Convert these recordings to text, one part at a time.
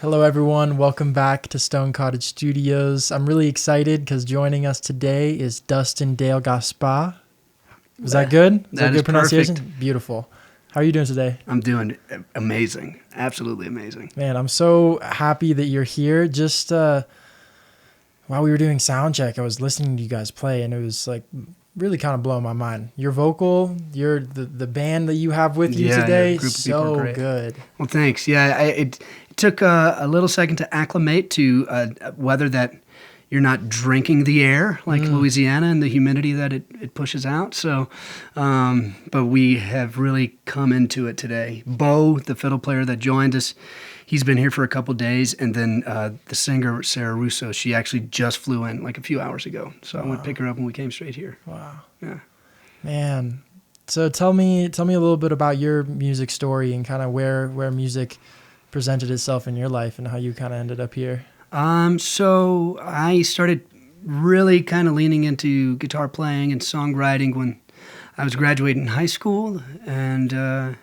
Hello, everyone. Welcome back to Stone Cottage Studios. I'm really excited because joining us today is Dustin Gaspard. Was that good? Is that good pronunciation? Perfect. Beautiful. How are you doing today? I'm doing amazing. Absolutely amazing. Man, I'm so happy that you're here. Just while we were doing sound check, I was listening to you guys play, and it was like really kind of blowing my mind. Your vocal, the band that you have with you today, group of people are so great. good. Well, thanks. Yeah, it took a little second to acclimate to weather that you're not drinking the air like Louisiana and the humidity that it pushes out. So, but we have really come into it today. Bo, the fiddle player that joined us, he's been here for a couple days, and then the singer Sarah Russo, she actually just flew in like a few hours ago. So I went to pick her up and we came straight here. Wow. Yeah. Man. So tell me a little bit about your music story and kind of where music presented itself in your life and how you kind of ended up here. So I started really kind of leaning into guitar playing and songwriting when I was graduating high school, and I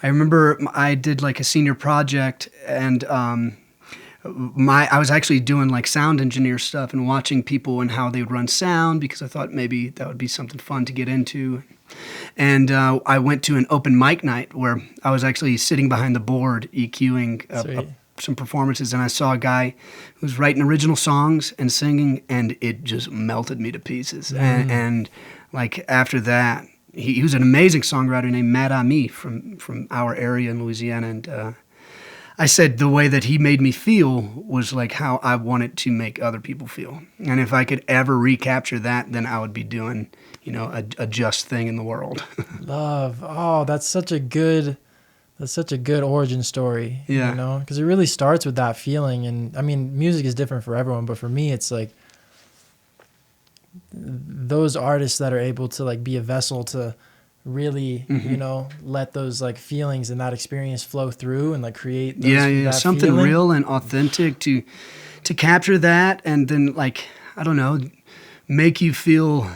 remember I did like a senior project, and I was actually doing like sound engineer stuff and watching people and how they would run sound because I thought maybe that would be something fun to get into. And I went to an open mic night where I was actually sitting behind the board EQing some performances, and I saw a guy who was writing original songs and singing, and it just melted me to pieces. And like after that, he was an amazing songwriter named Matt Ami from our area in Louisiana, and I said the way that he made me feel was like how I wanted to make other people feel. And if I could ever recapture that, then I would be doing, a just thing in the world. Love. Oh, that's such a good origin story. Yeah. Because it really starts with that feeling. And I mean, music is different for everyone, but for me, it's like those artists that are able to like be a vessel to really, let those like feelings and that experience flow through and like create that something feeling. Real and authentic to capture that, and then like, I don't know, make you feel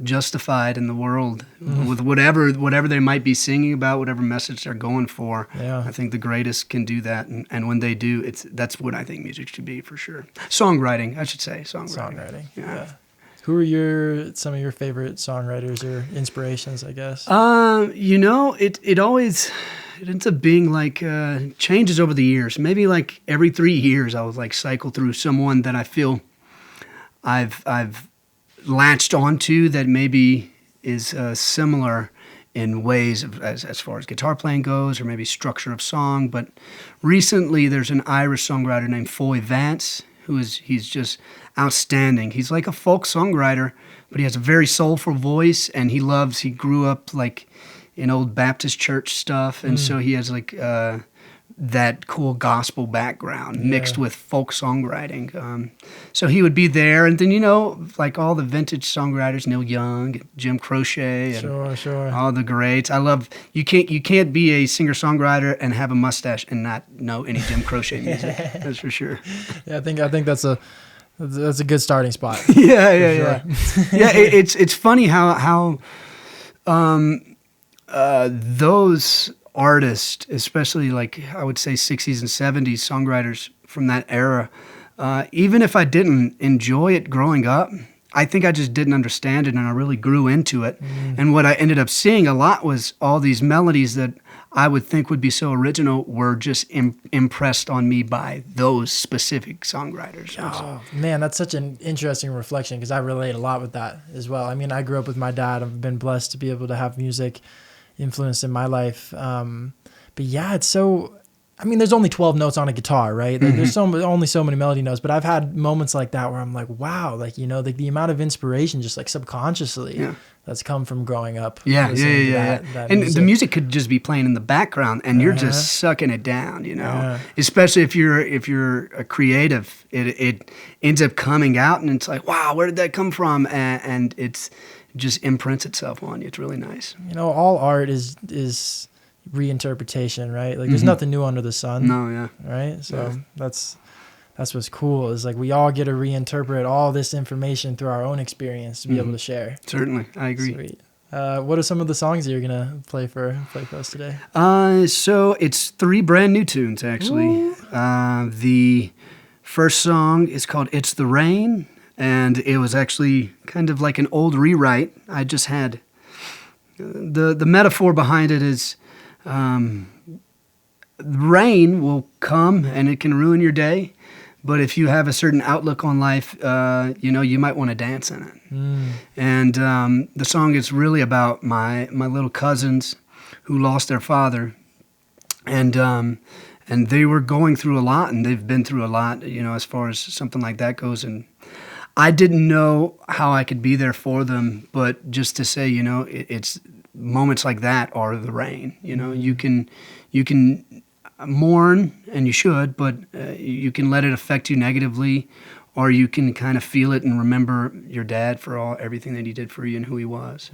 justified in the world with whatever they might be singing about, whatever message they're going for. Yeah. I think the greatest can do that, and when they do, that's what I think music should be for sure. Songwriting, I should say. Songwriting. Yeah. Who are some of your favorite songwriters or inspirations, I guess? It always ends up being like changes over the years. Maybe like every 3 years I would like cycle through someone that I feel I've latched onto that maybe is similar in ways as far as guitar playing goes, or maybe structure of song. But recently there's an Irish songwriter named Foy Vance he's just outstanding. He's like a folk songwriter, but he has a very soulful voice, and he grew up like in old Baptist church stuff, and so he has like that cool gospel background mixed with folk songwriting. So he would be there, and then like all the vintage songwriters, Neil Young, Jim Croce, and sure. all the greats. I love you can't be a singer-songwriter and have a mustache and not know any Jim Croce music. That's for sure. Yeah, I think that's a good starting spot. Yeah. It's funny how those artists, especially like I would say 60s and 70s songwriters from that era, even if I didn't enjoy it growing up, I think I just didn't understand it, and I really grew into it. And what I ended up seeing a lot was all these melodies that I would think would be so original were just impressed on me by those specific songwriters. Oh, man, that's such an interesting reflection because I relate a lot with that as well. I mean, I grew up with my dad. I've been blessed to be able to have music influence in my life. But yeah, it's so, I mean, there's only 12 notes on a guitar, right? Like, there's only so many melody notes, but I've had moments like that where I'm like, wow, like, the amount of inspiration just like subconsciously that's come from growing up. Yeah. That And music. the music could just be playing in the background, and you're just sucking it down, Especially if you're a creative, it ends up coming out, and it's like, wow, where did that come from? And it's just imprints itself on you. It's really nice. All art is reinterpretation, right? Like there's nothing new under the sun. No, yeah. Right? So that's what's cool, is like we all get to reinterpret all this information through our own experience to be able to share. Certainly. I agree. Sweet. What are some of the songs you're gonna play for us today? So it's 3 brand new tunes, actually. The first song is called "It's the Rain," and it was actually kind of like an old rewrite. I just had the metaphor behind it is rain will come and it can ruin your day, but if you have a certain outlook on life, you might want to dance in it. And the song is really about my little cousins who lost their father, and they were going through a lot, and they've been through a lot, as far as something like that goes. And I didn't know how I could be there for them, but just to say, it's moments like that are the rain. You can mourn, and you should, but you can let it affect you negatively, or you can kind of feel it and remember your dad for everything that he did for you and who he was.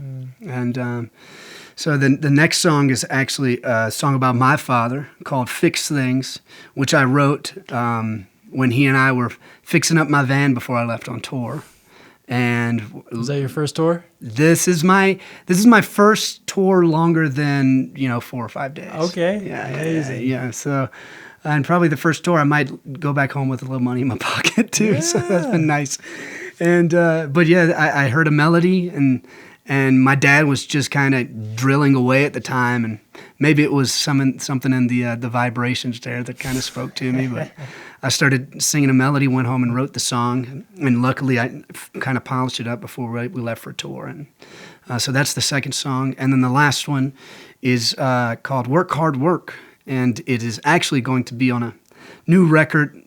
And so the next song is actually a song about my father called "Fix Things," which I wrote when he and I were fixing up my van before I left on tour. And was that your first tour? This is my first tour longer than 4 or 5 days. Okay, yeah, amazing. Yeah. So, and probably the first tour I might go back home with a little money in my pocket too. Yeah. So that's been nice. And but yeah, I heard a melody, and my dad was just kind of drilling away at the time, and maybe it was something in the vibrations there that kind of spoke to me, but. I started singing a melody, went home and wrote the song, and luckily I kind of polished it up before we left for tour. And so that's the second song. And then the last one is called "Work Hard Work," and it is actually going to be on a new record,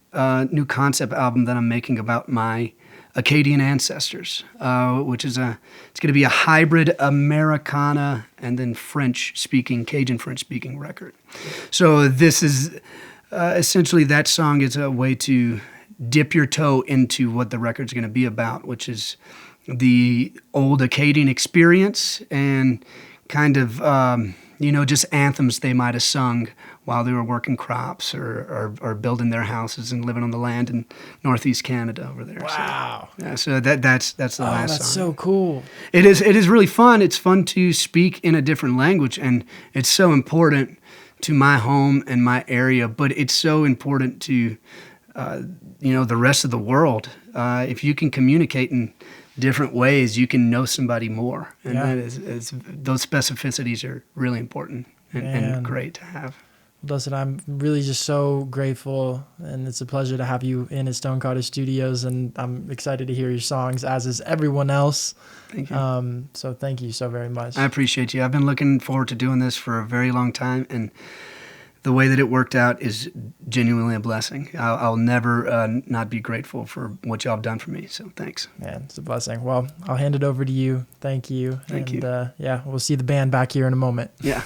new concept album that I'm making about my Acadian ancestors, which is it's going to be a hybrid Americana and then Cajun French-speaking record. So this is... essentially, that song is a way to dip your toe into what the record's going to be about, which is the old Acadian experience and kind of, just anthems they might have sung while they were working crops or building their houses and living on the land in northeast Canada over there. Wow. So that's the last song. That's so cool. It is really fun. It's fun to speak in a different language, and it's so important to my home and my area, but it's so important to, the rest of the world. If you can communicate in different ways, you can know somebody more. And that is those specificities are really important and great to have. Dustin, I'm really just so grateful, and it's a pleasure to have you in at Stone Cottage Studios, and I'm excited to hear your songs, as is everyone else. Thank you. So thank you so very much. I appreciate you. I've been looking forward to doing this for a very long time, and the way that it worked out is genuinely a blessing. I'll never not be grateful for what y'all have done for me, so thanks. Man, it's a blessing. Well, I'll hand it over to you. Thank you. Thank you. We'll see the band back here in a moment. Yeah.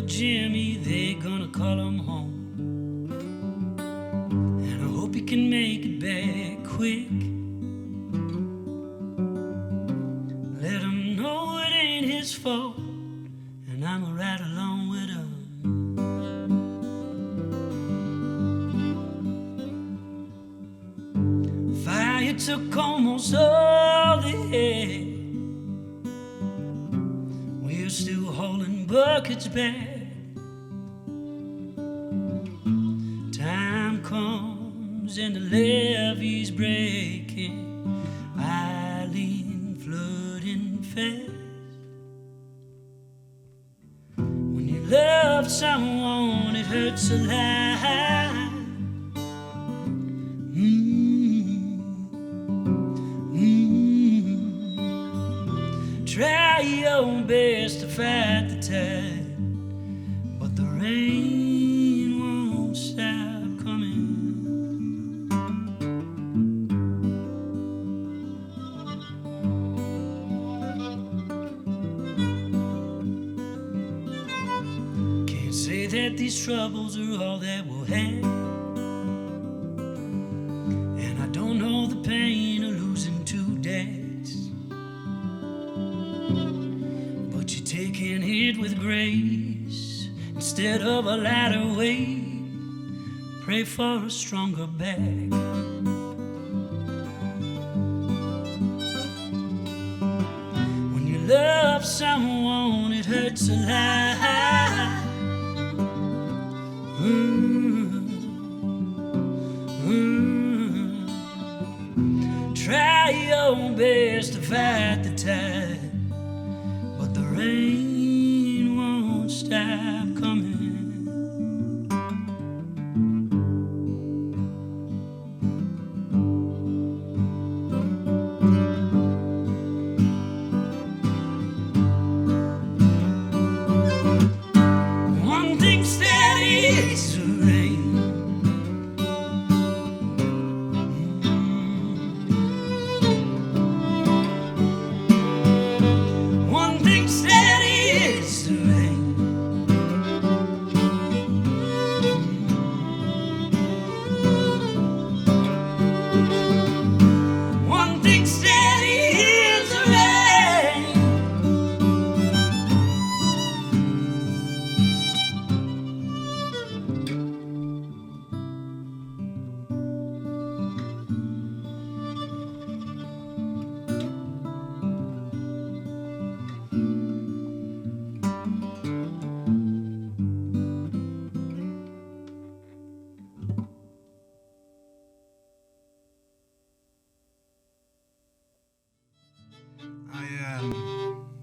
Jimmy, they gonna call him home, and I hope he can make it back quick. Let him know it ain't his fault, and I'ma ride along with him. Fire took almost all the air, we're still holding buckets back. Time comes and the levee's breaking, Eileen flooding fast. When you love someone, it hurts a lot. Try your best to fight the tide, but the rain won't stop coming. Can't say that the these troubles are all that we'll have. And I don't know the pain of losing two dads, but you're taking it with grace instead of a lighter weight. Pray for a stronger back. When you love someone, it hurts a lot. Try your best to fight the tide, but the rain won't stop coming. One thing steady is the rain. One thing steady is the rain. One thing steady is the rain.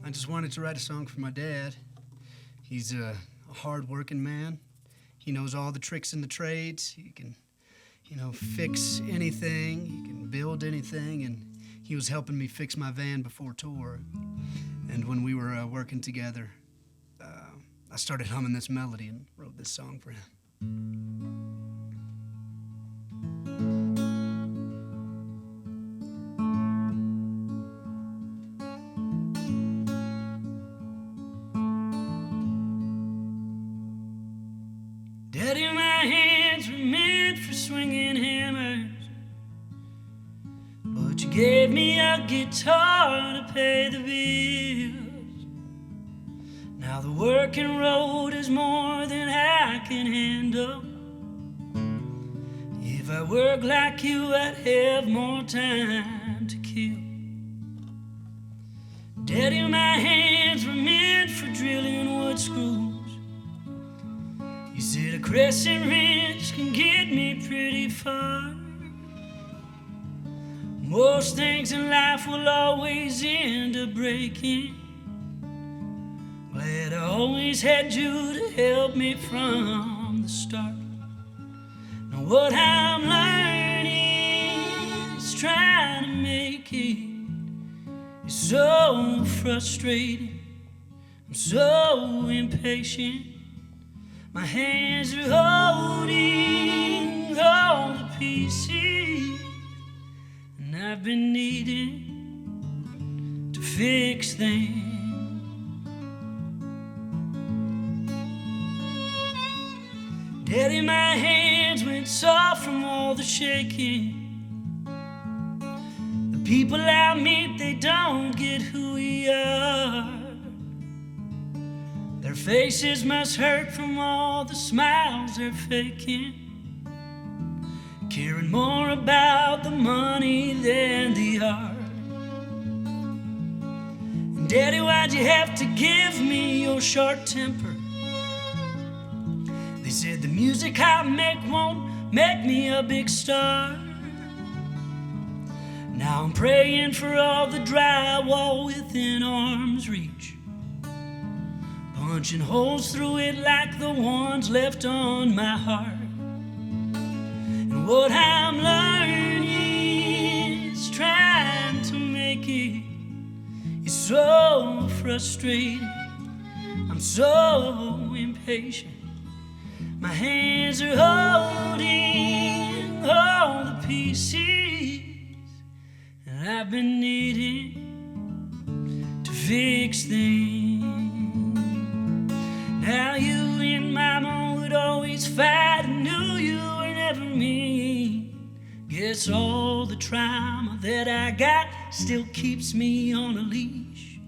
I just wanted to write a song for my dad. He's a hard-working man. He knows all the tricks and the trades. He can, fix anything. He can build anything. And he was helping me fix my van before tour. And when we were working together, I started humming this melody and wrote this song for him. Daddy, my hands were meant for swinging hammers, but you gave me a guitar to pay the bills. Now the working road is more than I can handle. If I work like you, I'd have more time to kill. Daddy, my hands were meant for drilling wood screws. You said a crescent wrench can get me pretty far. Most things in life will always end up breaking. Glad I always had you to help me from the start. Now what I'm learning is trying to make it. It's so frustrating. I'm so impatient. My hands are holding all the pieces, and I've been needing to fix them. Daddy, my hands went soft from all the shaking. The people I meet, they don't get who we are. Their faces must hurt from all the smiles they're faking, caring more about the money than the art. And Daddy, why'd you have to give me your short temper? They said the music I make won't make me a big star. Now I'm praying for all the drywall within arm's reach, punching holes through it like the ones left on my heart. And what I'm learning is trying to make it. It's so frustrating. I'm so impatient. My hands are holding all the pieces, and I've been needing to fix things. Now you and Mama would ever mean. Guess all the trauma that I got still keeps me on a leash.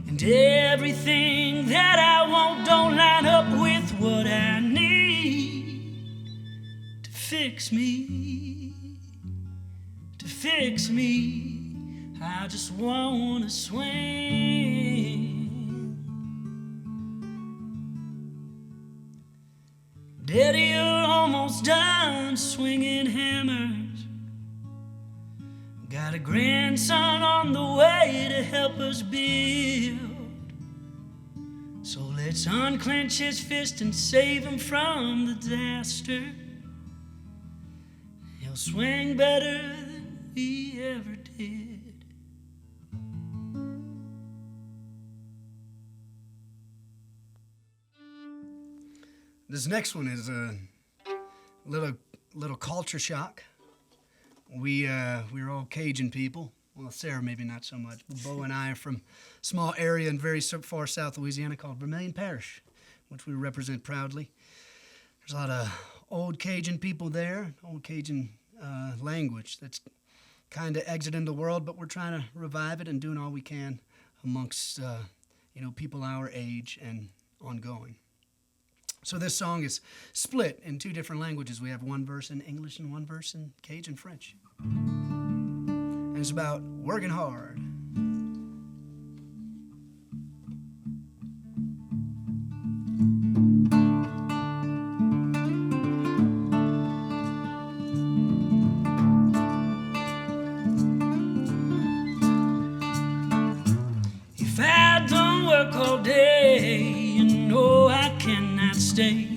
And everything that I want don't line up with what I need to fix me, to fix me. I just wanna swing. Daddy, you're almost done swinging hammers. Got a grandson on the way to help us build. So let's unclench his fist and save him from the disaster. He'll swing better than we ever did. This next one is a little culture shock. We're all Cajun people. Well, Sarah maybe not so much, but Bo and I are from a small area in very far south Louisiana called Vermilion Parish, which we represent proudly. There's a lot of old Cajun people there, old Cajun language that's kind of exiting the world, but we're trying to revive it and doing all we can amongst people our age and ongoing. So this song is split in two different languages. We have one verse in English and one verse in Cajun French. And it's about working hard. If I don't work all day, you know I cannot stay.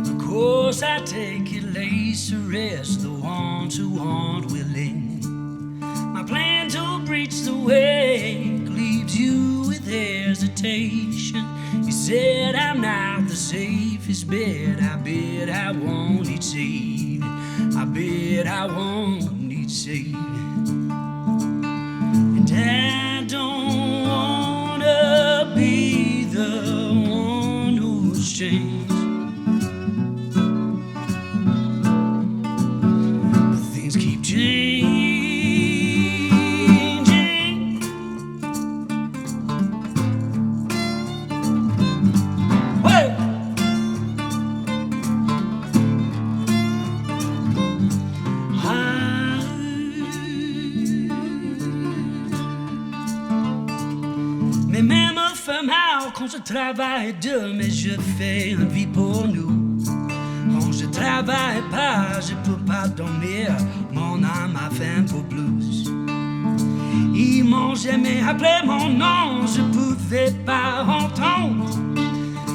Of course I take it lace to rest the ones who aren't willing. My plan to breach the wake leaves you with hesitation. You said I'm not the safest bet. I bet I won't need saving. I bet I won't need saving. And I don't wanna be the one who's changed. But things keep changing. Whoa! Mais même éphémère, quand je travaille dur, mais je fais une vie pour nous. Quand je travaille pas, je peux pas dormir, mon âme a faim pour blues. Ils m'ont jamais appelé mon nom, je pouvais pas entendre.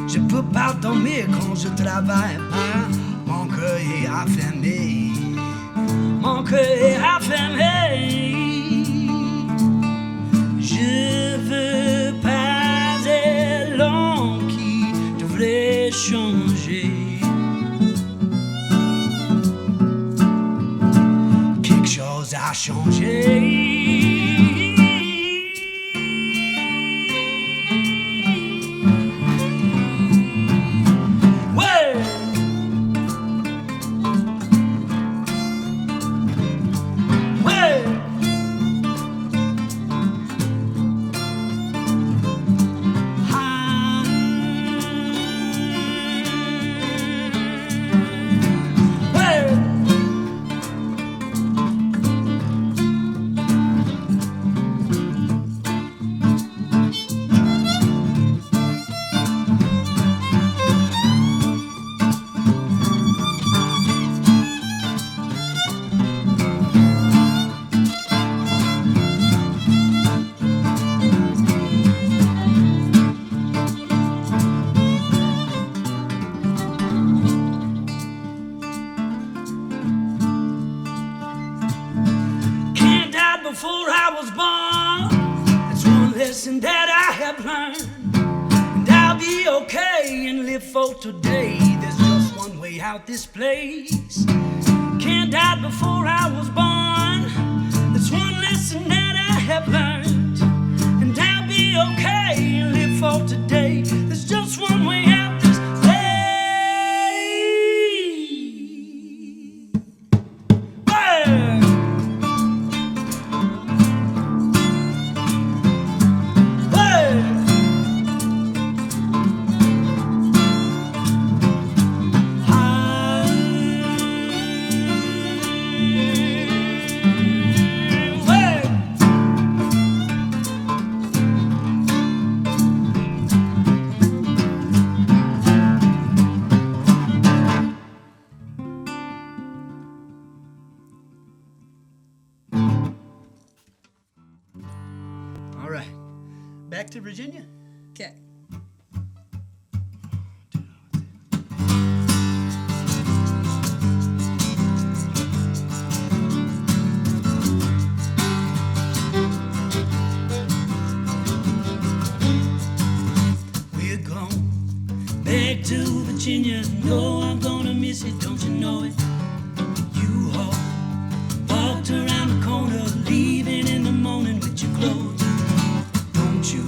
Je peux pas dormir quand je travaille pas, mon cœur est affamé, mon cœur est affamé. Je veux pas être l'homme qui devrait changer. Quelque chose a changé. Ouais. Ouais. Before I was born, that's one lesson that I have learned. And I'll be okay and live for today. There's just one way out this place. Can't die before I was born. That's one lesson that I have learned. And I'll be okay and live for today. There's just one way out this place. back to Virginia. Okay. We're gone back to Virginia. No, I'm gonna miss it, don't you know it? You all walked around the corner, leaving in the morning with your clothes. Don't you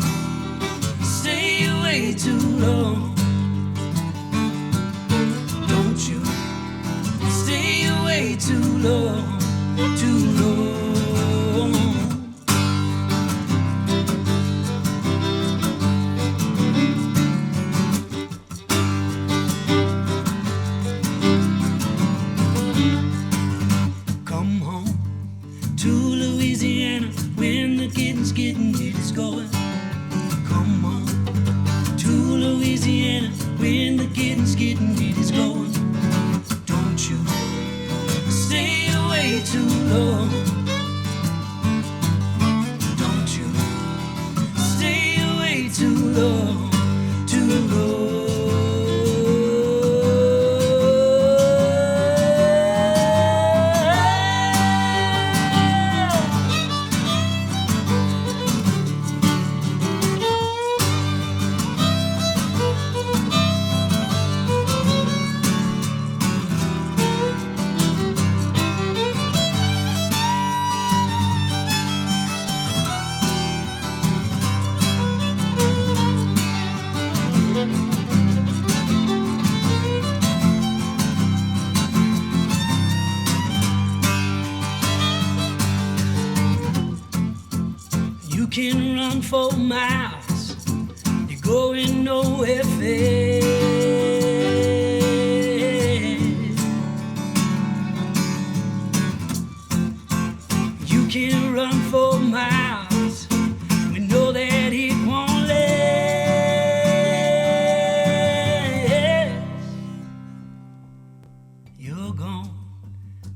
stay away too long. Don't you stay away too long, too long. Come home to Louisiana when the getting it is going. Come on to Louisiana when the getting it is going. Don't you stay away too long. Don't you stay away too long, too long. You can run for miles, you're going nowhere fast. You can run for miles, we know that it won't last. You're gone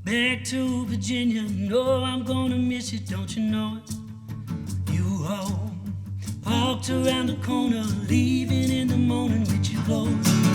back to Virginia. No, I'm gonna miss you, don't you know it? You all walked around the corner, leaving in the morning with your clothes.